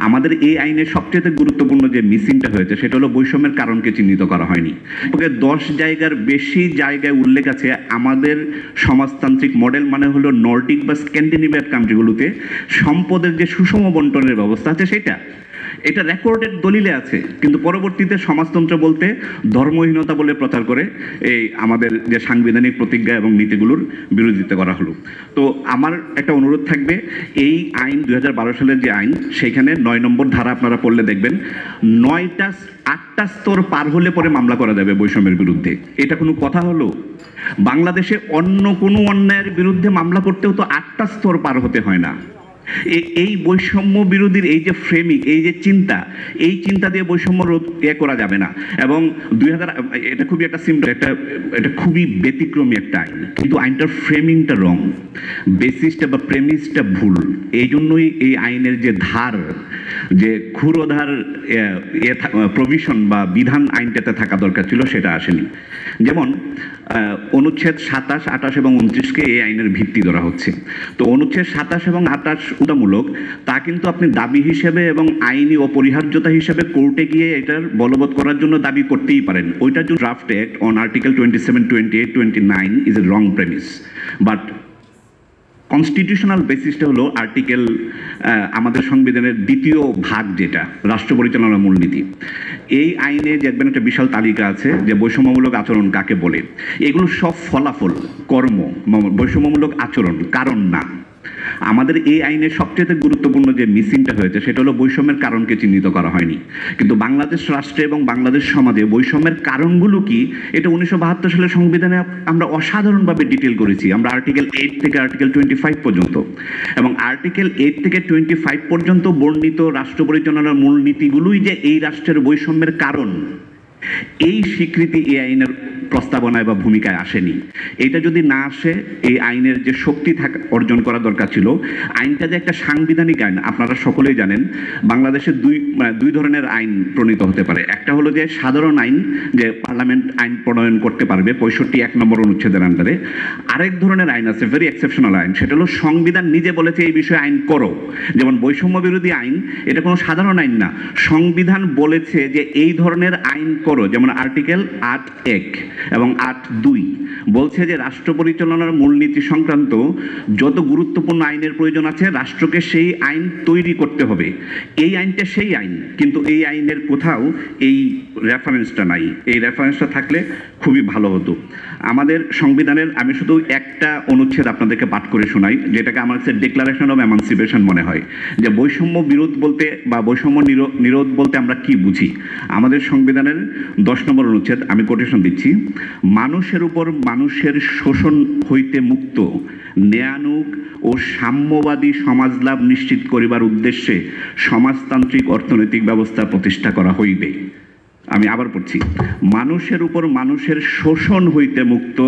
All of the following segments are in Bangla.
আমাদের এই আইনের সবচেয়ে গুরুত্বপূর্ণ যে মিসিংটা হয়েছে সেটা হলো বৈষম্যের কারণকে চিহ্নিত করা হয়নি। ওকে 10 জায়গার বেশি জায়গায় উল্লেখ আছে আমাদের সমাজতান্ত্রিক মডেল মানে হলো নর্ডিক বা স্ক্যান্ডিনেভিয়ান কান্ট্রিগুলোতে সম্পদের যে সুষম বন্টনের ব্যবস্থা আছে সেটা এটা রেকর্ডেড দলিলে আছে, কিন্তু পরবর্তীতে সমাজতন্ত্র বলতে ধর্মহীনতা বলে প্রচার করে এই আমাদের যে সাংবিধানিক প্রতিজ্ঞা এবং নীতিগুলোর বিরোধিতা করা হলো। তো আমার একটা অনুরোধ থাকবে, এই আইন 2012 সালের যে আইন সেখানে 9 নম্বর ধারা আপনারা পড়লে দেখবেন 8টা স্তর পার হলে পরে মামলা করা যাবে বৈষম্যের বিরুদ্ধে। এটা কোনো কথা হলো? বাংলাদেশে অন্য কোনো অন্যায়ের বিরুদ্ধে মামলা করতেও তো 8টা স্তর পার হতে হয় না। এই বৈষম্য বিরোধীর এই যে ফ্রেমিং, এই যে চিন্তা, এই চিন্তা দিয়ে বৈষম্য রোধ করা যাবে না। এবং 2000 এটা খুবই একটা সিম্পল এটা খুবই ব্যতিক্রমী একটা আইন, কিন্তু আইনটার ফ্রেমিংটা রং, বেসিসটা বা প্রেমিসটা ভুল। এই জন্যই এই আইনের যে ধার, যে ক্ষুরোধার প্রভিশন বা বিধান আইনটাতে থাকা দরকার ছিল সেটা আসেনি। যেমন অনুচ্ছেদ 27, 28 এবং 29কে এই আইনের ভিত্তি ধরা হচ্ছে। তো অনুচ্ছেদ 27 এবং 28 উদামূলক, তা কিন্তু আপনি দাবি হিসেবে এবং আইনি অপরিহার্যতা হিসেবে কোর্টে গিয়ে এটার বলবৎ করার জন্য দাবি করতেই পারেন। ওইটার জন্য draft act on article 27, 28, 29 is a wrong premise. But constitutional বেসিসটা হলো আর্টিকেল, আমাদের সংবিধানের 2য় ভাগ যেটা রাষ্ট্র পরিচালনার মূলনীতি। এই আইনে দেখবেন একটা বিশাল তালিকা আছে যে বৈষম্যমূলক আচরণ কাকে বলে। এগুলো সব ফলাফল, কর্ম, বৈষম্যমূলক আচরণ, কারণ না। আমাদের এই আইনের সবচেয়ে গুরুত্বপূর্ণ যে মিসিংটা হয়েছে সেটা হলো বৈষম্যের কারণকে চিহ্নিত করা হয়নি। কিন্তু বাংলাদেশ রাষ্ট্রে এবং বাংলাদেশ সমাজে বৈষম্যের কারণগুলো কি, এটা 1972 সালের সংবিধানে আমরা অসাধারণভাবে ডিটেল করেছি। আমরা আর্টিকেল 8 থেকে আর্টিকেল 25 পর্যন্ত, এবং আর্টিকেল 8 থেকে 25 পর্যন্ত বর্ণিত রাষ্ট্র পরিচালনার মূলনীতিগুলোই যে এই রাষ্ট্রের বৈষম্যের কারণ, এই স্বীকৃতি এই আইনের প্রস্তাবনায় বা ভূমিকায় আসেনি। এটা যদি না আসে, এই আইনের যে শক্তি অর্জন করা দরকার ছিল, আইনটা যে একটা সাংবিধানিক আইন, আপনারা সকলেই জানেন বাংলাদেশে দুই ধরনের আইন প্রণীত হতে পারে। একটা হলো যে সাধারণ আইন, যে পার্লামেন্ট আইন প্রণয়ন করতে পারবে 65 নম্বর অনুচ্ছেদের আন্ডারে। আরেক ধরনের আইন আছে, ভেরি এক্সেপশনাল আইন, সেটা হলো সংবিধান নিজে বলেছে এই বিষয়ে আইন করো। যেমন বৈষম্য বিরোধী আইন, এটা কোনো সাধারণ আইন না, সংবিধান বলেছে যে এই ধরনের আইন করো। যেমন আর্টিকেল 8(1) এবং 8(2) বলছে যে রাষ্ট্র পরিচালনার মূলনীতি সংক্রান্ত যত গুরুত্বপূর্ণ আইনের প্রয়োজন আছে রাষ্ট্রকে সেই আইন তৈরি করতে হবে। এই আইনটা সেই আইন, কিন্তু এই আইনের কোথাও এই রেফারেন্সটা নাই। এই রেফারেন্সটা থাকলে খুবই ভালো হতো। আমাদের সংবিধানের, আমি শুধু একটা অনুচ্ছেদ আপনাদেরকে পাঠ করে শোনাই, যেটাকে আমার কাছে ডিক্লারেশন অফ এমানসিপেশন মনে হয়, যে বৈষম্য বিরোধ বলতে বা বৈষম্য নিরোধ বলতে আমরা কি বুঝি। আমাদের সংবিধানের 10 নম্বর অনুচ্ছেদ, আমি কোটেশন দিচ্ছি, মানুষের উপর মানুষের শোষণ হইতে মুক্ত, ন্যায়ানুগ ও সাম্যবাদী সমাজলাভ নিশ্চিত করিবার উদ্দেশ্যে সমাজতান্ত্রিক অর্থনৈতিক ব্যবস্থা প্রতিষ্ঠা করা হইবে। আমি আবার পড়ছি, মানুষের উপর মানুষের শোষণ হইতে মুক্ত,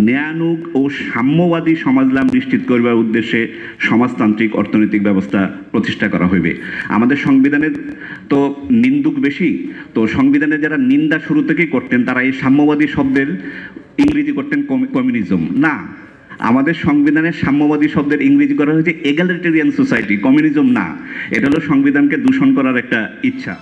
ন্যায়ানুগ ও সাম্যবাদী সমাজলাভ নিশ্চিত করিবার উদ্দেশ্যে সমাজতান্ত্রিক অর্থনৈতিক ব্যবস্থা প্রতিষ্ঠা করা হইবে। আমাদের সংবিধানের তো নিন্দুক বেশি, তো সংবিধানে যারা নিন্দা শুরু থেকেই করতেন তারা এই সাম্যবাদী শব্দের ইংরেজি করতেন কমিউনিজম। না, আমাদের সংবিধানের সাম্যবাদী শব্দের ইংরেজি করা হয়েছে এগালিটেরিয়ান সোসাইটি, কমিউনিজম না। এটা হলো সংবিধানকে দূষণ করার একটা ইচ্ছা।